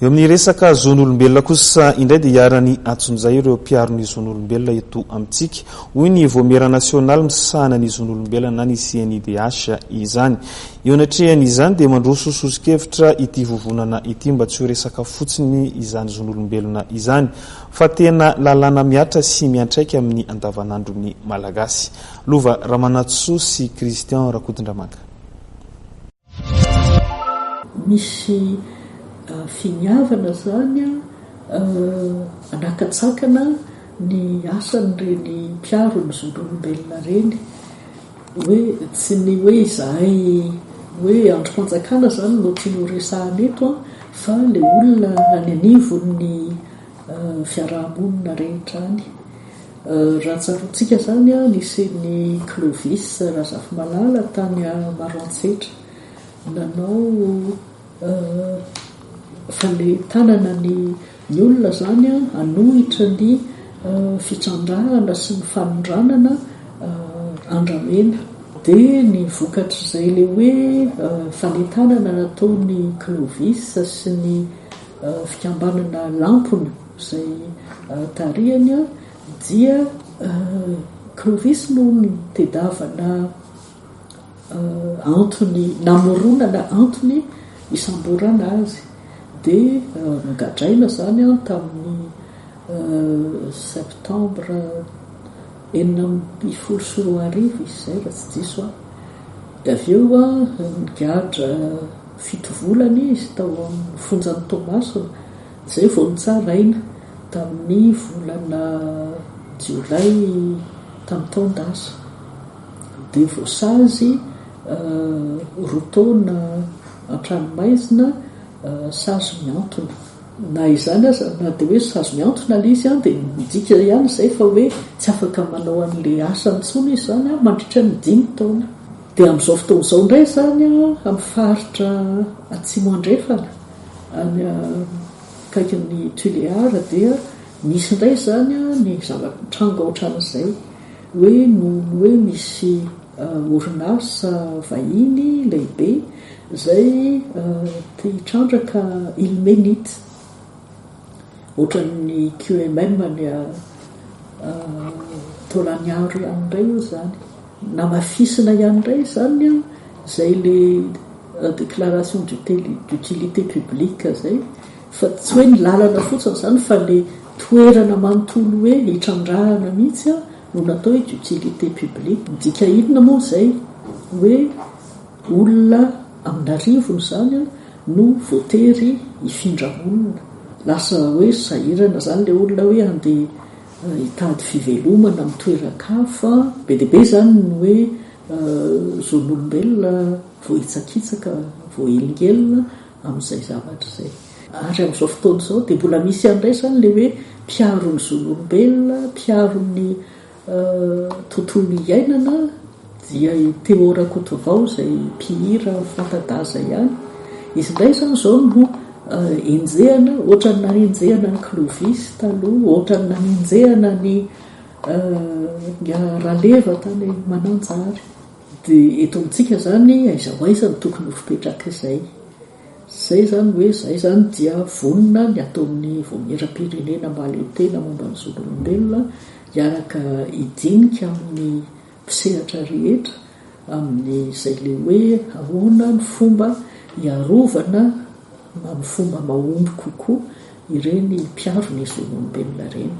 eo amin'ny resaka zon'olombelona kosa indray dia hiarany antson'izay ireo mpiarony zon'olombelona eto amintsika hoy ny voamera nasionaly misahana ny zon'olombelona na ny CNIDH izany eo anatrehan'izany dia mandroso sosokevitra ity vovonana ity mba tsy ho resaka fotsiny izany zon'olombelona izany fa tena lalàna miatra sy miantraika amin'ny andavanandrony malagasy. Lova Ramanatsoa sy Christian Rakotondramanga. Misy finiavana zany anakatsakana ny asan'ireny mpiaro ny zon'olombelona reny hoe tsy ny hoe izahay hoe androm-panjakana zany no tiano resahana eto fa le olona any anivon'ny fiarahamonina rehetra any. Raha tsarontsika zany nisy Clovis Razafimalala tany Maroantsetra nanao fa le tanana ny olona zany anohitra ny fitrandrahana sy ny fanondranana andramena dia ny vokatr'izay le hoe fanetanana nataony Clovis sy ny fikambanana lampony izay tarihany dia Clovis no nitedavana Antony namoronana Antony isamborana azy dia nogadraina zany tamin'ny septambra 24 izay raha tsy diso dia avy eo nigadra 7 volana izy tao amin'ny fonjan'ny Tomaso izay vao nitsaraina tamin'ny volana Jolay tamin'ny taon-dasa dia voasazy rotaona an-tranomaizina sazo miantona na izany aza na dia hoe sazo miantona le izy dia midika ihany izay fa hoe tsy afaka manao an'le asa ntsony izy zany mandritra ny 5 taona. Dia amin'izao fotoan'izao indray zany amin'ny faritra Atsimo andrefana any akaikin'ny Tuléar dia misy indray zany ny zava-tranga ohatran'izay hoe noho hoe misy orinasa vahiny lehibe izay tia hitrandraka ilmenite ohatran'ny QMM ny Tolaniaro ihany indray io zany na mafisina ihany indray zany izay le déclaration d'utilité publique zay fa tsy hoe ny lalana fotsiny zany fa le toerana manontolo hoe hitrandrahana mihitsy no natao hoe d'utilité publique. Midika inona moa izay hoe olona amin'arivony zany no voatery hifindramonina lasa hoe sahirana zany le olona hoe andeha hitady fivelomana amin'ny toeran-kafa be dia be zany ny hoe zon'olombelona voahitsakitsaka voahelingelina amin'izay zavatra izay. Ary amin'izao fotoana izao dia mbola misy andray zany le hoe mpiaro ny zon'olombelona mpiaro ny tontolo iainana dia Théo Rakotovao izay mpihira fantadaza ihany izy indray zany izao no enjehana ohatrany nanenjehana ny Clovis taloha ohatrany nanenjehana ny Raleva tany Mananjary dia eto amintsika zany aiza ho aiza ny tokony hofipetraka izay zany hoe izay zany dia vonona ny ataon'ny voamera-pirenena mahaleo-tena momba ny zon'olombelona hiaraka hidinika amin'ny mpisehatra rehetra amin'ny izay le hoe ahoana ny fomba hiarovana amin'ny fomba mahomby kokoa ireny mpiaro ny zon'olombelona ireny.